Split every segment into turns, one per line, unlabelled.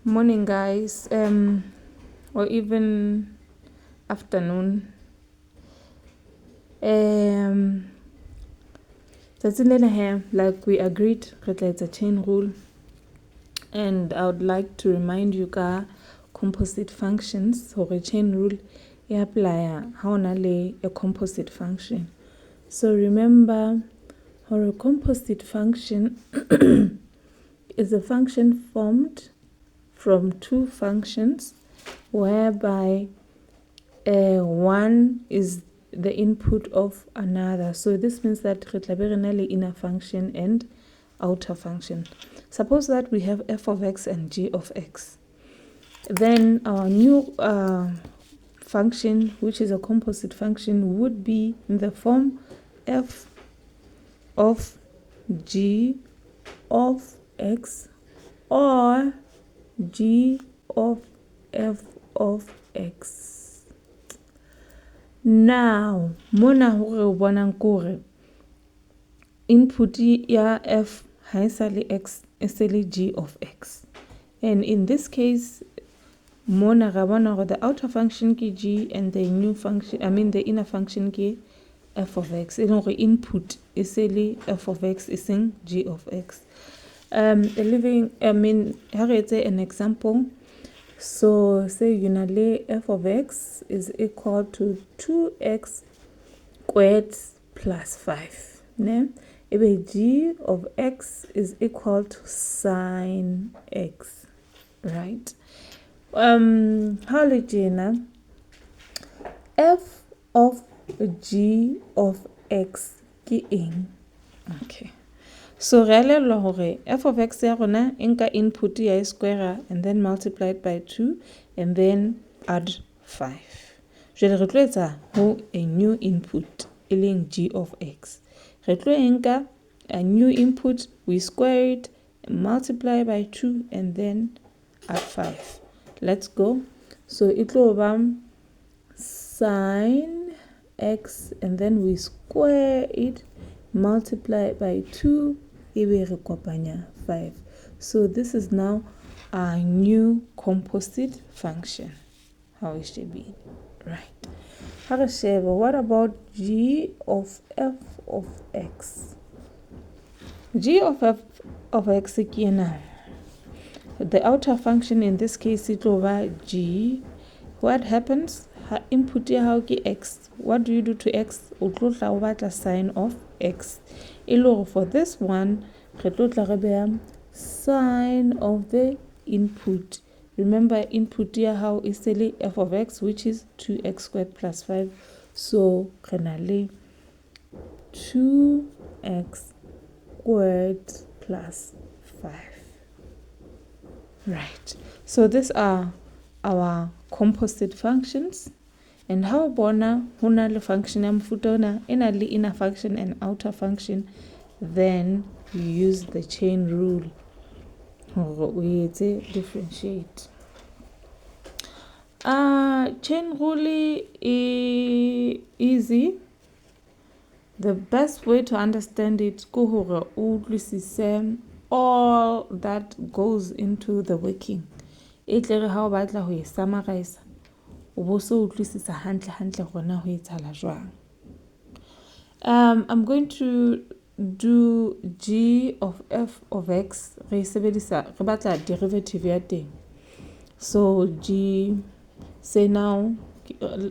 Morning, guys, or even afternoon. That's in like we agreed, it's a chain rule, and I would like to remind you ka composite functions or a chain rule apply how a composite function. So remember, how a composite function is a function formed from two functions whereby one is the input of another. So this means that inner function and outer function. Suppose that we have f of x and g of x. Then our new function, which is a composite function, would be in the form f of g of x or g of f of x. Now, mona hore bonang kore input ya f haisale x esele g of x. And in this case, mona ga bona hore the outer function ke g and the new function, the inner function ke f of x. And hore input esele f of x iseng g of x. Here is an example. So say unale f of x is equal to 2x squared plus 5. Ne? G of x is equal to sine x. Right? How legena f of g of x ki eng? Okay. So f of x ya rona inka input ya square and then multiply it by 2 and then add 5. Jwale re tlo etsa ho a new input g of x. Re tlo enka a new input, we square it, multiply by 2 and then add 5. Let's go. So it will be sine x and then we square it, multiply by 2, ebe re kopanya 5. So this is now a new composite function. How it should be. Right. What about g of f of x? G of f of x again. The outer function in this case it over g. What happens? Input how ki x. What do you do to x? Utlotla over the sign of x. For this one, sign of the input. Remember input here how is the f of x, which is 2x squared plus 5. So canale 2x squared plus 5. Right. So these are our composite functions. And how bona hona function ya mfutona inner function and outer function, then you use the chain rule. We differentiate. Chain rule is easy. The best way to understand it is all that goes into the working. How batla ho summarize. I'm going to do g of f of x. Re batla derivative ya teng. So g, say now,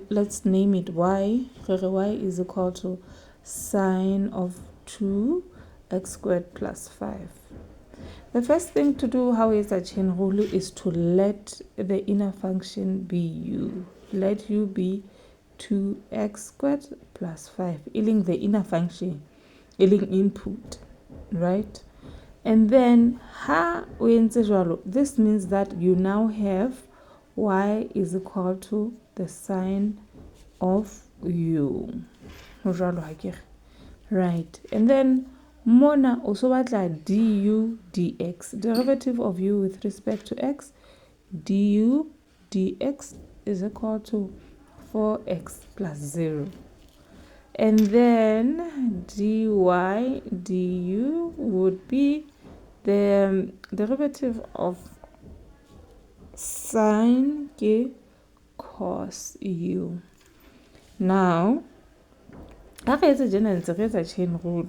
let's name it y. Y is equal to sine of 2x squared plus 5. The first thing to do, how is a chain rule, is to let the inner function be u. Let u be 2x squared plus 5. Iling the inner function, iling input, right? And then, this means that you now have y is equal to the sine of u. Right. And then, mona also batla du dx. Derivative of u with respect to x. Du dx is equal to 4x plus 0. And then dy du would be the derivative of sine ke cos u. Now ha re etsa jena ntse re etsa chain rule.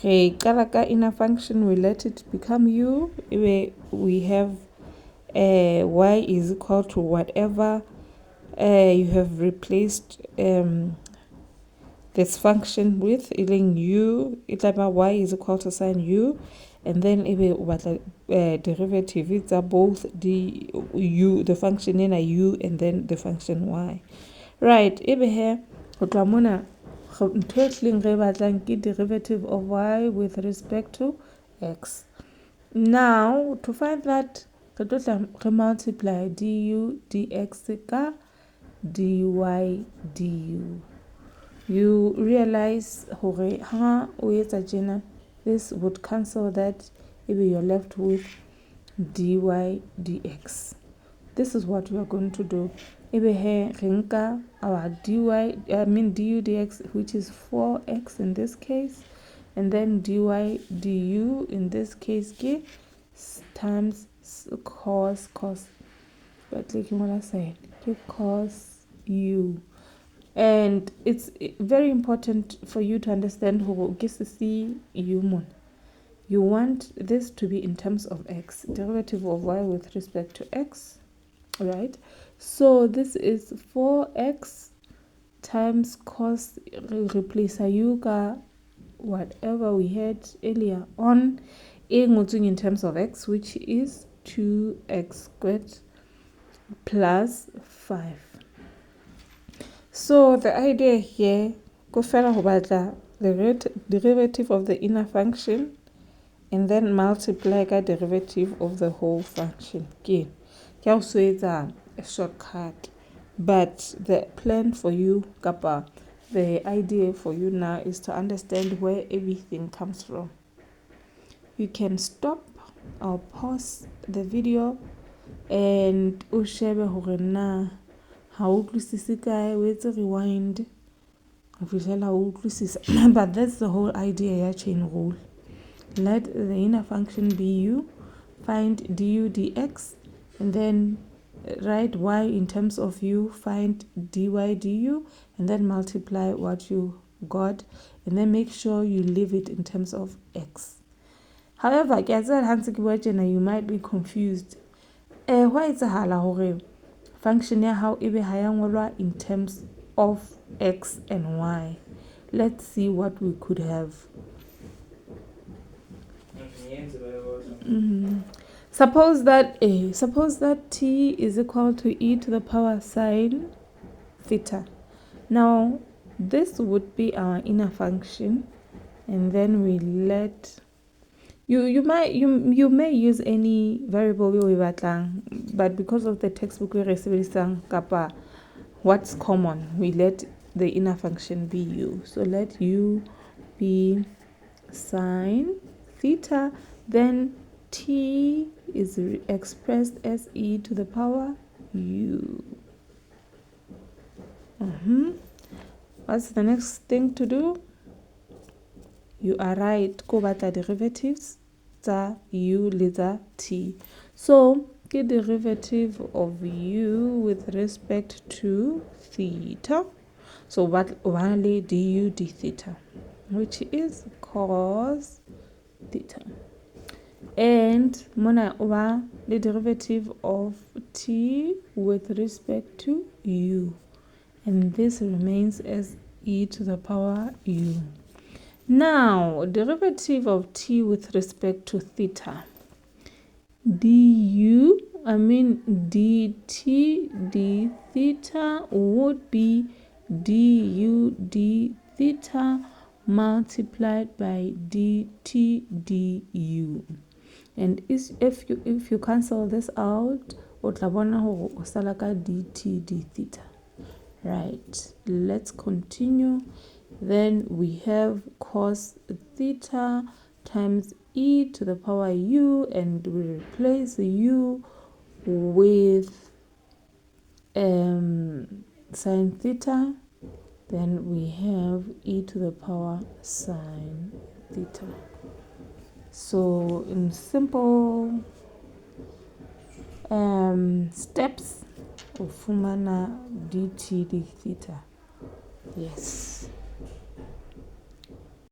Re qala ka inner function, we let it become u, we have y is equal to whatever you have replaced this function with, eating u, y is equal to sine u, and then derivative, it's both the function in a u and then the function y. Right, here, derivative of y with respect to x. Now, to find that, we multiply du dx ka dy du. You realize this would cancel that, you're left with dy dx. This is what we are going to do. Here, our du dx, which is 4x in this case, and then dy du in this case times cos, but clicking what I said, cos u. And it's very important for you to understand who gets to see u. You want this to be in terms of x, derivative of y with respect to x, right? So this is 4x times cos, replace u ka whatever we had earlier on, in terms of x, which is 2x squared plus 5. So the idea here, go the derivative of the inner function and then multiply the derivative of the whole function. Okay, so it's a shortcut, but the plan for you, Kappa, the idea for you now is to understand where everything comes from. You can stop or pause the video and ushebe hore na ha utlwisise kae, o etse rewind ho fihlela o utlwisisa. But that's the whole idea ya chain rule. Let the inner function be u, find du dx, and then write y in terms of u, find dy du, and then multiply what you got, and then make sure you leave it in terms of x. However, you might be confused. Why is a function how in terms of x and y? Let's see what we could have. Suppose that t is equal to e to the power sine theta. Now this would be our inner function, and then we let you may use any variable we but because of the textbook we received kappa, what's common, we let the inner function be u. So let u be sine theta, then t is expressed as e to the power u. What's the next thing to do? You are right, go back the derivatives tsa u le tsa t. So the derivative of u with respect to theta, so what only du d theta, which is cos theta, and mona over the derivative of t with respect to u, and this remains as e to the power u. Now, derivative of t with respect to theta, dt d theta would be du d theta multiplied by dt du. And if you cancel this out, dt d theta. Right, let's continue. Then we have cos theta times e to the power u, and we replace the u with sine theta. Then we have e to the power sine theta. So in simple steps o fumana dt d theta. Yes.